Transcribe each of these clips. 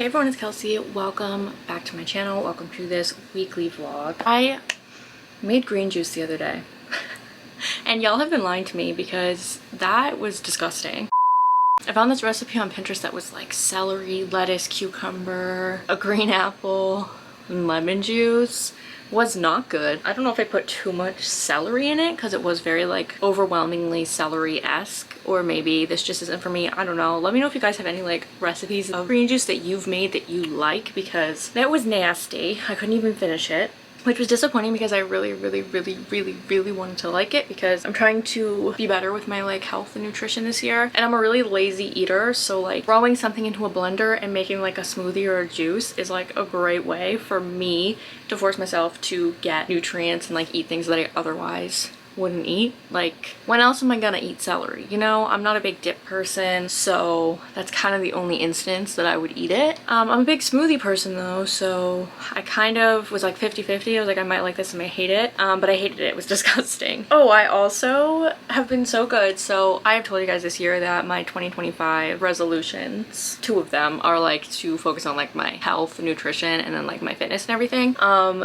Hey everyone, it's Kelsey. Welcome back to my channel. Welcome to this weekly vlog. I made green juice the other day and y'all have been lying to me because that was disgusting. I found this recipe on Pinterest that was like celery, lettuce, cucumber, a green apple, and lemon juice. Was not good. I don't know if I put too much celery in it because it was very like overwhelmingly celery-esque, or maybe this just isn't for me. I don't know. Let me know if you guys have any like recipes of green juice that you've made that you like, because that was nasty. I couldn't even finish it, which was disappointing because I really wanted to like it, because I'm trying to be better with my like health and nutrition this year, and I'm a really lazy eater, so like throwing something into a blender and making like a smoothie or a juice is like a great way for me to force myself to get nutrients and like eat things that I otherwise wouldn't eat. Like, when else am I gonna eat celery? You know, I'm not a big dip person, so that's kind of the only instance that I would eat it. I'm a big smoothie person though, so I kind of was like 50-50. I was like, I might like this, I might hate it, but I hated it. It was disgusting. Oh, I also have been so good. So I have told you guys this year that my 2025 resolutions, two of them are like to focus on like my health, nutrition, and then like my fitness and everything.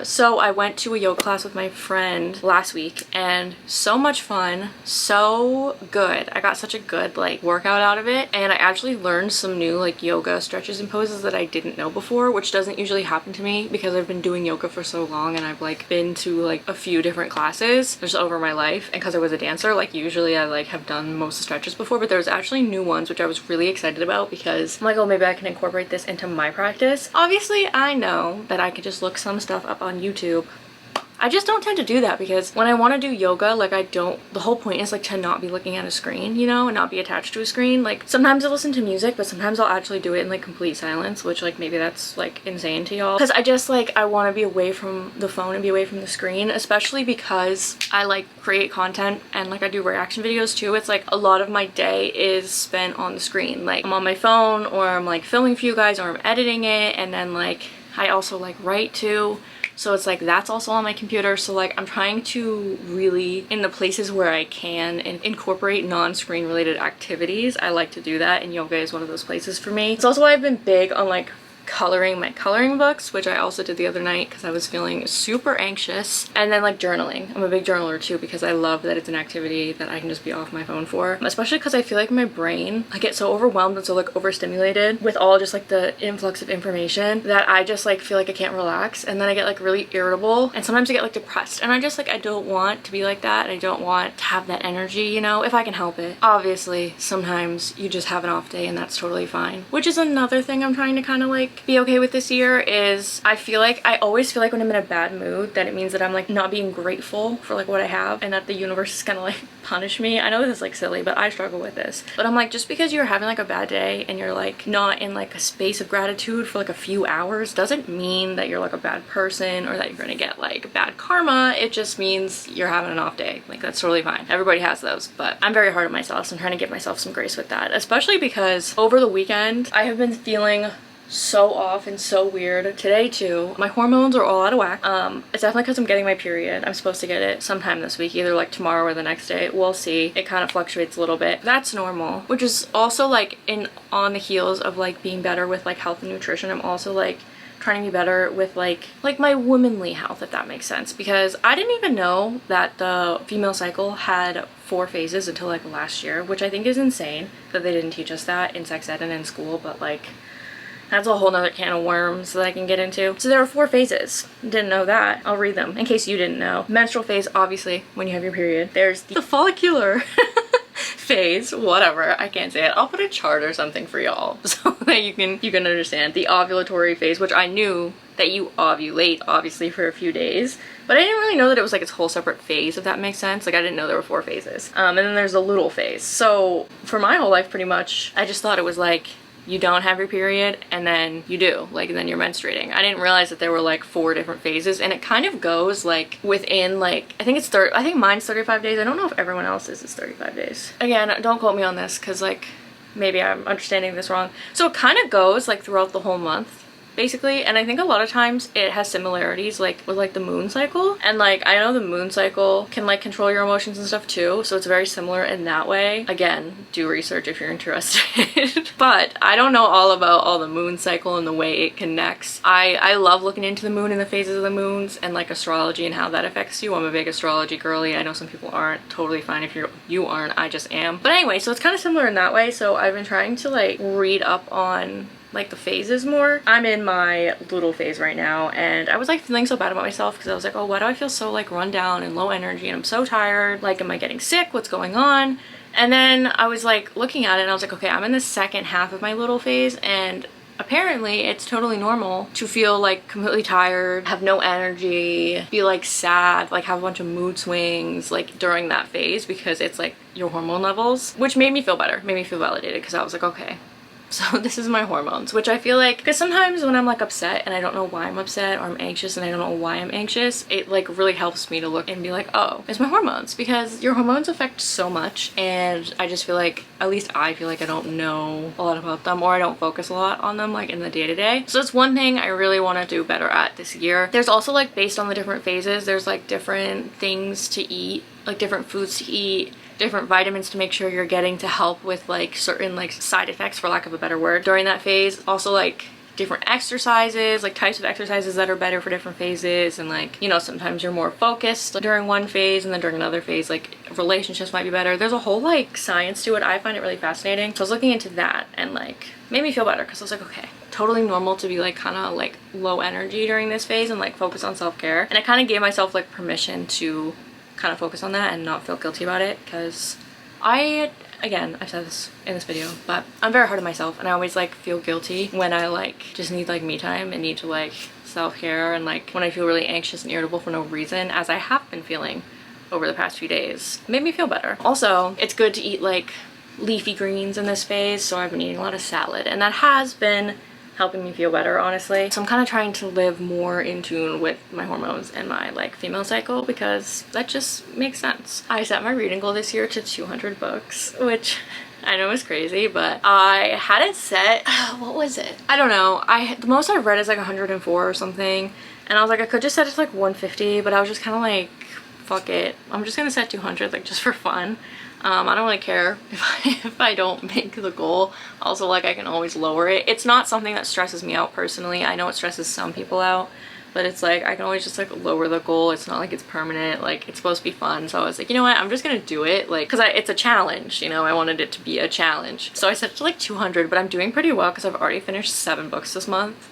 So I went to a yoga class with my friend last week, and so much fun, so good. I got such a good like workout out of it, and I actually learned some new like yoga stretches and poses that I didn't know before, which doesn't usually happen to me because I've been doing yoga for so long, and I've like been to like a few different classes just over my life, and because I was a dancer, like usually I like have done most of the stretches before, but there was actually new ones which I was really excited about, because I'm like, oh, maybe I can incorporate this into my practice. Obviously I know that I could just look some stuff up on YouTube. I just don't tend to do that, because when I want to do yoga, like the whole point is like to not be looking at a screen, you know, and not be attached to a screen. Like sometimes I listen to music, but sometimes I'll actually do it in like complete silence, which like maybe that's like insane to y'all, because I just like, I want to be away from the phone and be away from the screen, especially because I like create content and like I do reaction videos too. It's like a lot of my day is spent on the screen. Like I'm on my phone, or I'm like filming for you guys, or I'm editing it, and then like I also like write too. So it's like that's also on my computer. So like I'm trying to really, in the places where I can, incorporate non-screen related activities. I like to do that, and yoga is one of those places for me. It's also why I've been big on like coloring my coloring books, which I also did the other night because I was feeling super anxious. And then like journaling. I'm a big journaler too, because I love that it's an activity that I can just be off my phone for, especially because I feel like my brain, I get so overwhelmed and so like overstimulated with all just like the influx of information that I just like feel like I can't relax, and then I get like really irritable, and sometimes I get like depressed, and I just like, I don't want to be like that. I don't want to have that energy, you know, if I can help it. Obviously sometimes you just have an off day, and that's totally fine, which is another thing I'm trying to kind of like be okay with this year. Is I always feel like when I'm in a bad mood that it means that I'm like not being grateful for like what I have, and that the universe is gonna like punish me. I know this is like silly, but I struggle with this. But I'm like, just because you're having like a bad day and you're like not in like a space of gratitude for like a few hours doesn't mean that you're like a bad person or that you're gonna get like bad karma. It just means you're having an off day. Like that's totally fine. Everybody has those, but I'm very hard on myself, so I'm trying to give myself some grace with that, especially because over the weekend I have been feeling so off and so weird. Today too, my hormones are all out of whack. It's definitely because I'm getting my period. I'm supposed to get it sometime this week, either like tomorrow or the next day. We'll see. It kind of fluctuates a little bit. That's normal, which is also like on the heels of like being better with like health and nutrition. I'm also like trying to be better with like my womanly health, if that makes sense, because I didn't even know that the female cycle had 4 phases until like last year, which I think is insane that they didn't teach us that in sex ed and in school. But like, that's a whole nother can of worms that I can get into. So there are 4 phases. Didn't know that. I'll read them in case you didn't know. Menstrual phase, obviously, when you have your period. There's the follicular phase, whatever, I can't say it. I'll put a chart or something for y'all so that you can understand. The ovulatory phase, which I knew that you ovulate obviously for a few days, but I didn't really know that it was like its whole separate phase, if that makes sense. Like I didn't know there were 4 phases. And then there's the luteal phase. So for my whole life pretty much, I just thought it was like you don't have your period and then you do, like, and then you're menstruating. I didn't realize that there were like 4 different phases, and it kind of goes like within like, I think mine's 35 days. I don't know if everyone else's is 35 days. Again, don't quote me on this because like maybe I'm understanding this wrong. So it kind of goes like throughout the whole month. basically. And I think a lot of times it has similarities like with like the moon cycle, and like I know the moon cycle can like control your emotions and stuff too, so it's very similar in that way. Again, do research if you're interested. But I don't know all about all the moon cycle and the way it connects. I love looking into the moon and the phases of the moons and like astrology and how that affects you. I'm a big astrology girly. I know some people aren't. Totally fine if you aren't. I just am. But anyway, so it's kind of similar in that way. So I've been trying to like read up on like the phases more. I'm in my little phase right now, and I was like feeling so bad about myself because I was like, oh, why do I feel so like run down and low energy, and I'm so tired? Like, am I getting sick? What's going on? And then I was like looking at it and I was like, okay, I'm in the second half of my little phase, and apparently it's totally normal to feel like completely tired, have no energy, be like sad, like have a bunch of mood swings like during that phase, because it's like your hormone levels, which made me feel better, made me feel validated, because I was like, okay, so this is my hormones. Which I feel like, because sometimes when I'm like upset and I don't know why I'm upset, or I'm anxious and I don't know why I'm anxious, it like really helps me to look and be like, oh, it's my hormones, because your hormones affect so much. And I just feel like, at least I feel like I don't know a lot about them, or I don't focus a lot on them like in the day-to-day. So it's one thing I really want to do better at this year. There's also like, based on the different phases, there's like different things to eat, like different foods to eat, different vitamins to make sure you're getting to help with like certain like side effects, for lack of a better word, during that phase. Also like different exercises, like types of exercises that are better for different phases, and like, you know, sometimes you're more focused during one phase and then during another phase like relationships might be better. There's a whole like science to it. I find it really fascinating. So I was looking into that and like made me feel better, because I was like, okay, totally normal to be like kind of like low energy during this phase and like focus on self-care. And I kind of gave myself like permission to kind of focus on that and not feel guilty about it, because again, I've said this in this video, but I'm very hard on myself, and I always like feel guilty when I like just need like me time and need to like self-care, and like when I feel really anxious and irritable for no reason, as I have been feeling over the past few days. It made me feel better. Also, it's good to eat like leafy greens in this phase, so I've been eating a lot of salad, and that has been helping me feel better, honestly. So I'm kind of trying to live more in tune with my hormones and my like female cycle, because that just makes sense. I set my reading goal this year to 200 books, which I know is crazy, but I had it set, what was it? I don't know. The most I've read is like 104 or something, and I was like, I could just set it to like 150, but I was just kind of like, fuck it, I'm just gonna set 200 like just for fun. I don't really care if I don't make the goal. Also, like, I can always lower it. It's not something that stresses me out personally. I know it stresses some people out, but it's like I can always just like lower the goal. It's not like it's permanent. Like, it's supposed to be fun. So I was like, you know what, I'm just gonna do it, like, because it's a challenge, you know. I wanted it to be a challenge, so I set it to like 200, but I'm doing pretty well because I've already finished 7 books this month.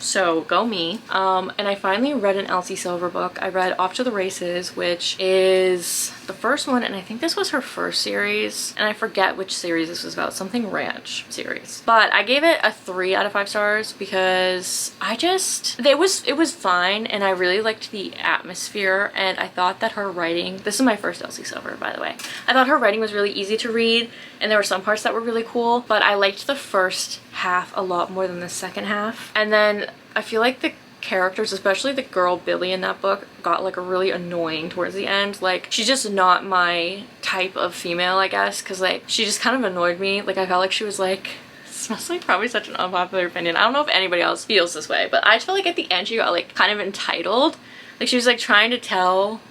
So go me. And I finally read an Elsie Silver book. I read Off to the Races, which is the first one, and I think this was her first series, and I forget which series this was about, something ranch series. But I gave it a 3 out of 5 stars because it was fine, and I really liked the atmosphere, and I thought that her writing, this is my first Elsie Silver, by the way, I thought her writing was really easy to read, and there were some parts that were really cool, but I liked the first half a lot more than the second half. And then I feel like the characters, especially the girl Billy in that book, got like really annoying towards the end. Like, she's just not my type of female, I guess, because like she just kind of annoyed me. Like, I felt like she was like, this must like probably such an unpopular opinion, I don't know if anybody else feels this way, but I just felt like at the end she got like kind of entitled. Like, she was like trying to tell,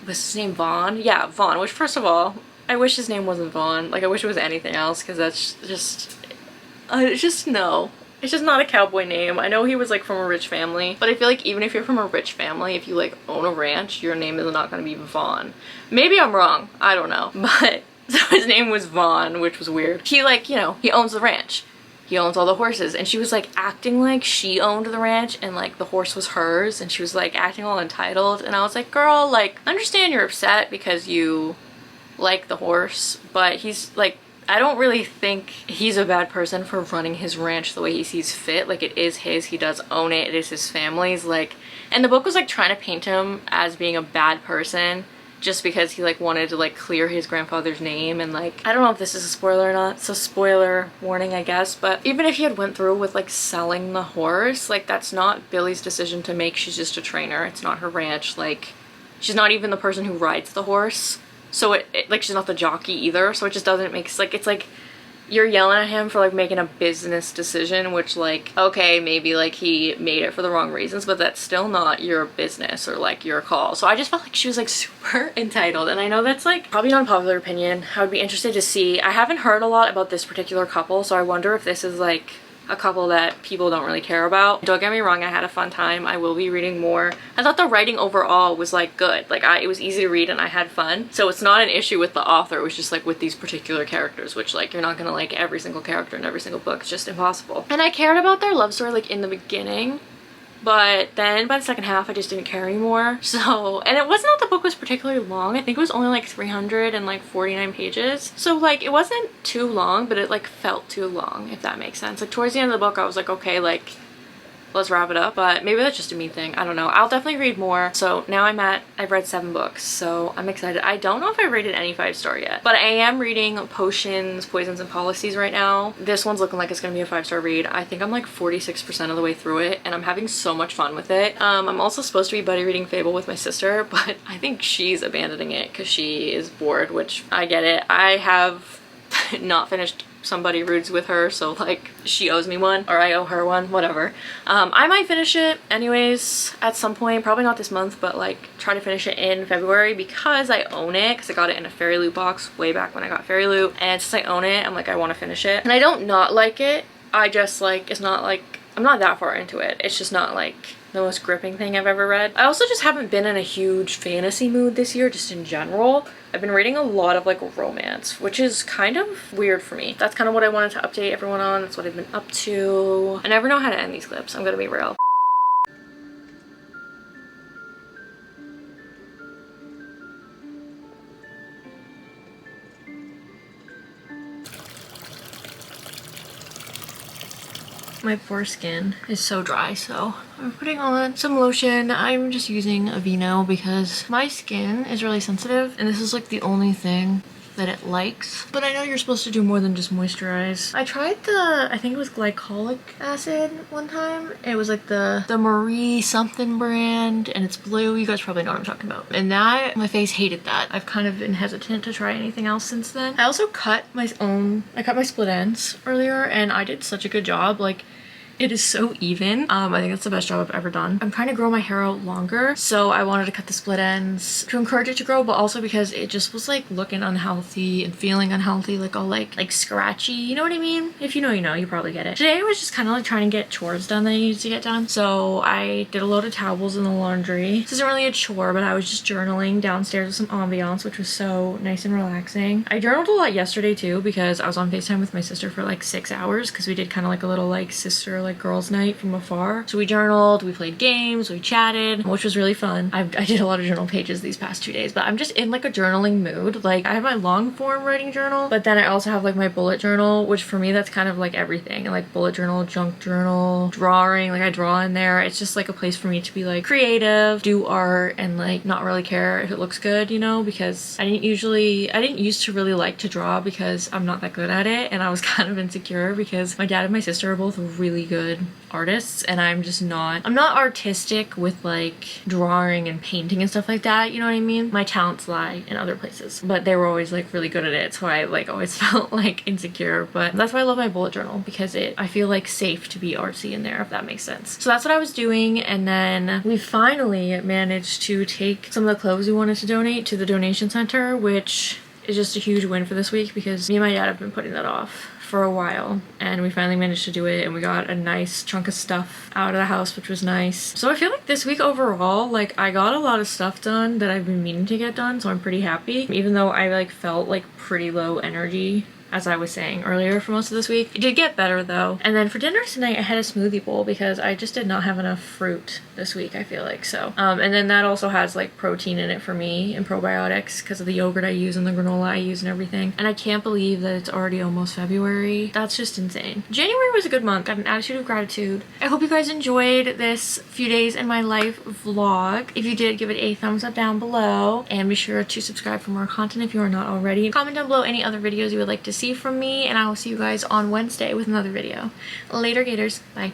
was his name Vaughn? Yeah, Vaughn, which, first of all, I wish his name wasn't Vaughn. Like, I wish it was anything else, because that's just no. It's just not a cowboy name. I know he was like from a rich family, but I feel like even if you're from a rich family, if you like own a ranch, your name is not going to be Vaughn. Maybe I'm wrong, I don't know, but so his name was Vaughn, which was weird. He, like, you know, he owns the ranch. He owns all the horses, and she was like acting like she owned the ranch and like the horse was hers, and she was like acting all entitled, and I was like, girl, like, I understand you're upset because you like the horse, but he's like, I don't really think he's a bad person for running his ranch the way he sees fit. Like, it is his, he does own it, it is his family's, like, and the book was like trying to paint him as being a bad person just because he like wanted to like clear his grandfather's name, and like, I don't know if this is a spoiler or not, so spoiler warning, I guess, but even if he had went through with like selling the horse, like, that's not Billy's decision to make. She's just a trainer, it's not her ranch, like, she's not even the person who rides the horse. So it like, she's not the jockey either, so it just doesn't make, like, it's like, you're yelling at him for like making a business decision, which like, okay, maybe like he made it for the wrong reasons, but that's still not your business or like your call. So I just felt like she was like super entitled, and I know that's like probably not a popular opinion. I would be interested to see. I haven't heard a lot about this particular couple, so I wonder if this is like a couple that people don't really care about. Don't get me wrong, I had a fun time. I will be reading more. I thought the writing overall was like good. Like it was easy to read and I had fun. So it's not an issue with the author. It was just like with these particular characters, which like you're not gonna like every single character in every single book. It's just impossible. And I cared about their love story like in the beginning, but then by the second half I just didn't care anymore. So, and it wasn't that the book was particularly long. I think it was only like 349 pages. So like it wasn't too long, but it like felt too long, if that makes sense. Like towards the end of the book I was like, okay, like let's wrap it up. But maybe that's just a me thing, I don't know. I'll definitely read more. So now I've read 7 books, so I'm excited. I don't know if I rated any 5-star yet, but I am reading Potions, Poisons, and Policies right now. This one's looking like it's gonna be a 5-star read. I think I'm like 46% of the way through it, and I'm having so much fun with it. I'm also supposed to be buddy reading Fable with my sister, but I think she's abandoning it because she is bored, which I get it. I have not finished Somebody Rudes with her, so like she owes me one, or I owe her one, whatever. I might finish it anyways at some point, probably not this month, but like try to finish it in February because I own it, because I got it in a Fairy Loot box way back when I got Fairy Loot, and since I own it, I'm like, I want to finish it. And I don't not like it, I just like, it's not like, I'm not that far into it. It's just not like the most gripping thing I've ever read. I also just haven't been in a huge fantasy mood this year, just in general. I've been reading a lot of like romance, which is kind of weird for me. That's kind of what I wanted to update everyone on. That's what I've been up to. I never know how to end these clips, I'm gonna be real. My foreskin is so dry, so I'm putting on some lotion. I'm just using Aveeno because my skin is really sensitive, and this is like the only thing that it likes. But I know you're supposed to do more than just moisturize. I tried I think it was glycolic acid one time. It was like the Marie something brand, and it's blue. You guys probably know what I'm talking about. And that, my face hated that. I've kind of been hesitant to try anything else since then. I also cut my split ends earlier, and I did such a good job. Like, it is so even. I think that's the best job I've ever done. I'm trying to grow my hair out longer, so I wanted to cut the split ends to encourage it to grow, but also because it just was like looking unhealthy and feeling unhealthy, like all like scratchy, you know what I mean? If you know, you know, you probably get it. Today I was just kind of like trying to get chores done that I needed to get done, so I did a load of towels in the laundry. This isn't really a chore, but I was just journaling downstairs with some ambiance, which was so nice and relaxing. I journaled a lot yesterday too because I was on FaceTime with my sister for like 6 hours because we did kind of like a little like sister like girls night from afar. So we journaled, we played games, we chatted, which was really fun. I did a lot of journal pages these past 2 days, but I'm just in like a journaling mood. Like I have my long form writing journal, but then I also have like my bullet journal, which for me that's kind of like everything. Like bullet journal, junk journal, drawing, like I draw in there. It's just like a place for me to be like creative, do art, and like not really care if it looks good, you know, because I didn't used to really like to draw because I'm not that good at it, and I was kind of insecure because my dad and my sister are both really good artists, and I'm not artistic with like drawing and painting and stuff like that, you know what I mean? My talents lie in other places, but they were always like really good at it, so I like always felt like insecure. But that's why I love my bullet journal, because I feel like safe to be artsy in there, if that makes sense. So that's what I was doing, and then we finally managed to take some of the clothes we wanted to donate to the donation center, which is just a huge win for this week because me and my dad have been putting that off for a while, and we finally managed to do it, and we got a nice chunk of stuff out of the house, which was nice. So I feel like this week overall, like I got a lot of stuff done that I've been meaning to get done, so I'm pretty happy, even though I like felt like pretty low energy, as I was saying earlier, for most of this week. It did get better though. And then for dinner tonight I had a smoothie bowl because I just did not have enough fruit this week, I feel like. So and then that also has like protein in it for me and probiotics because of the yogurt I use and the granola I use and everything. And I can't believe that it's already almost February. That's just insane. January was a good month. Got an attitude of gratitude. I hope you guys enjoyed this few days in my life vlog. If you did, give it a thumbs up down below, and be sure to subscribe for more content if you are not already. Comment down below any other videos you would like to see from me, and I will see you guys on Wednesday with another video. Later, Gators. Bye.